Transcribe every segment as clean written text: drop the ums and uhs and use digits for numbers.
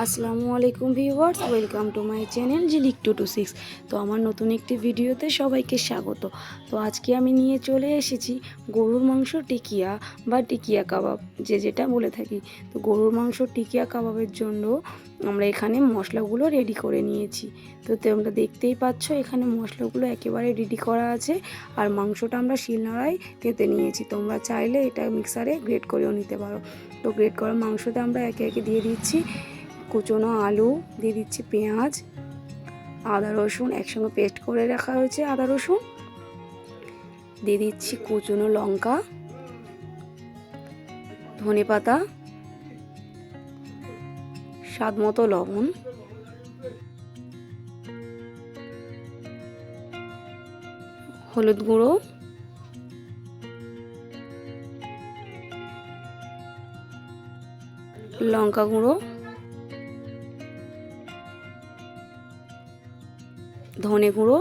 আসসালামু আলাইকুম viewers, welcome to my channel ঝিলিক 226। তো আমার নতুন একটি ভিডিওতে সবাইকে স্বাগত। তো আজকে আমি নিয়ে চলে এসেছি গরুর মাংস টিকিয়া বা টিকিয়া কাবাব, যেটা বলে থাকি। তো গরুর মাংস টিকিয়া কাবাবের জন্য আমরা এখানে মশলাগুলো রেডি করে নিয়েছি। তো তোমরা দেখতেই পাচ্ছ এখানে মশলাগুলো একেবারে রেডি করা আছে। আর মাংসটা আমরা শিলনোড়ায় থেতে নিয়েছি। তোমরা চাইলে এটা মিক্সারে গ্রেট করেও নিতে পারো। তো গ্রেট করা মাংসটা আমরা একে একে দিয়ে দিচ্ছি কুচনো আলু, দিয়ে দিচ্ছি পেঁয়াজ, আদা রসুন একসঙ্গে পেস্ট করে রাখা হয়েছে আদা রসুন, দিয়ে দিচ্ছি কুচনো লঙ্কা, ধনেপাতা, স্বাদ মতো লবণ, হলুদ গুঁড়ো, লঙ্কা গুঁড়ো, ধনে গুঁড়ো,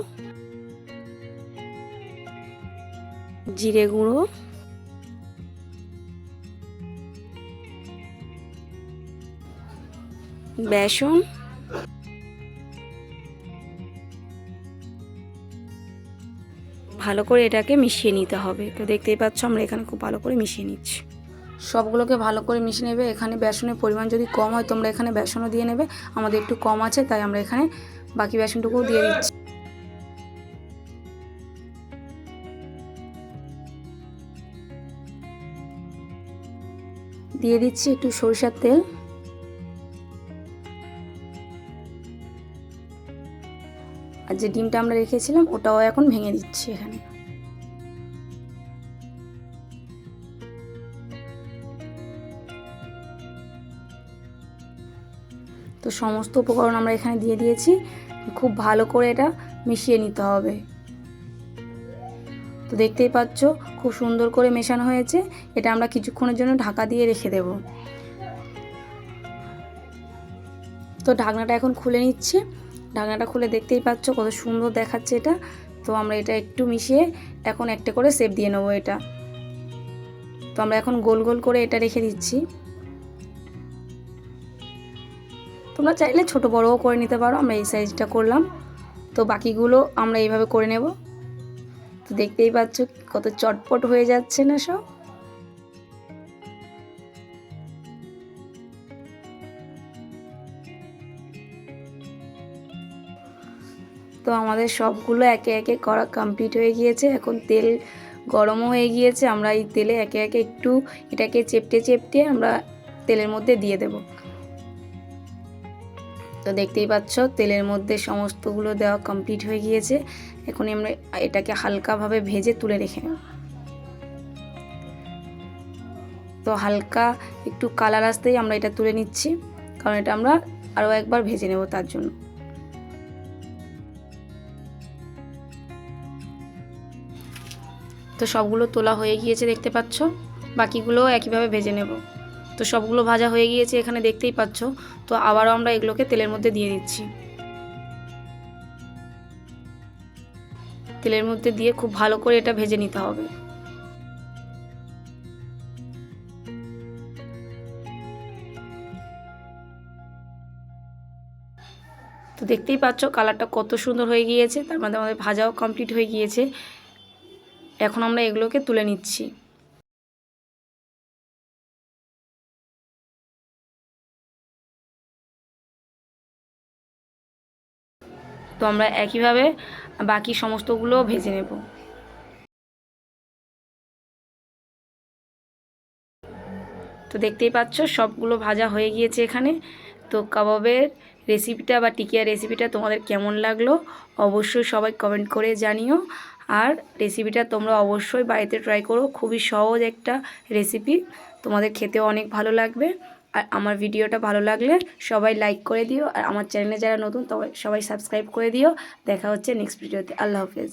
জিরে গুঁড়ো, বেসন, ভালো করে এটাকে মিশিয়ে নিতে হবে। তো দেখতেই পাচ্ছ আমরা এখানে খুব ভালো করে মিশিয়ে নিচ্ছি। সবগুলোকে ভালো করে মিশিয়ে নেবে। এখানে বেসনের পরিমাণ যদি কম হয় তোমরা এখানে বেসনও দিয়ে নেবে। আমাদের একটু কম আছে তাই আমরা এখানে বাকি বেসনটুকুও দিয়ে দিচ্ছি। দিয়ে দিচ্ছি একটু সরিষার তেল, আর যে ডিমটা আমরা রেখেছিলাম ওটাও এখন ভেঙে দিচ্ছি এখানে। তো সমস্ত উপকরণ আমরা এখানে দিয়ে দিয়েছি। খুব ভালো করে এটা মিশিয়ে নিতে হবে। তো দেখতেই পাচ্ছ খুব সুন্দর করে মেশানো হয়েছে। এটা আমরা কিছুক্ষণের জন্য ঢাকা দিয়ে রেখে দেব। তো ঢাকনাটা এখন খুলে নিচ্ছে। ঢাকনাটা খুলে দেখতেই পাচ্ছ কত সুন্দর দেখাচ্ছে এটা। তো আমরা এটা একটু মিশিয়ে এখন একটা করে শেপ দিয়ে নেবো এটা। তো আমরা এখন গোল গোল করে এটা রেখে দিচ্ছি। তোমরা চাইলে ছোট বড়ও করে নিতে পারো, আমরা এই সাইজটা করলাম। তো বাকিগুলো আমরা এইভাবে করে নেব। তো দেখতেই পাচ্ছ কত চটপট হয়ে যাচ্ছে না সব। তো আমাদের সবগুলো একে একে করা কমপ্লিট হয়ে গিয়েছে। এখন তেল গরমও হয়ে গিয়েছে। আমরা এই তেলে একে একে একটু এটাকে চেপটে চেপটে আমরা তেলের মধ্যে দিয়ে দেব। তো দেখতেই পাচ্ছ তেলের মধ্যে সমস্তগুলো দেওয়া কমপ্লিট হয়ে গিয়েছে। এখন আমরা এটাকে হালকাভাবে ভেজে তুলে রেখে নেব। তো হালকা একটু কালার আসতেই আমরা এটা তুলে নিচ্ছি, কারণ এটা আমরা আরও একবার ভেজে নেব তার জন্য। তো সবগুলো তোলা হয়ে গিয়েছে দেখতে পাচ্ছ। বাকিগুলোও একইভাবে ভেজে নেব। তো সবগুলো ভাজা হয়ে গিয়েছে এখানে দেখতেই পাচ্ছ। তো আবারও আমরা এগুলোকে তেলের মধ্যে দিয়ে দিচ্ছি। তেলের মধ্যে দিয়ে খুব ভালো করে এটা ভেজে নিতে হবে। তো দেখতেই পাচ্ছ কালারটা কত সুন্দর হয়ে গিয়েছে। তার মধ্যে আমাদের ভাজাও কমপ্লিট হয়ে গিয়েছে। এখন আমরা এগুলোকে তুলে নিচ্ছি। তো আমরা একইভাবে বাকি সমস্তগুলো ভেজে নেব। তো দেখতেই পাচ্ছ সবগুলো ভাজা হয়ে গিয়েছে এখানে। তো কাবাবের রেসিপিটা বা টিকিয়া রেসিপিটা তোমাদের কেমন লাগলো অবশ্যই সবাই কমেন্ট করে জানিও। আর রেসিপিটা তোমরা অবশ্যই বাড়িতে ট্রাই করো। খুবই সহজ একটা রেসিপি, তোমাদের খেতেও অনেক ভালো লাগবে। আর আমার ভিডিওটা ভালো লাগলে সবাই লাইক করে দিও। আর আমার চ্যানেলে যারা নতুন সবাই সাবস্ক্রাইব করে দিও। দেখা হচ্ছে নেক্সট ভিডিওতে। আল্লাহ হাফেজ।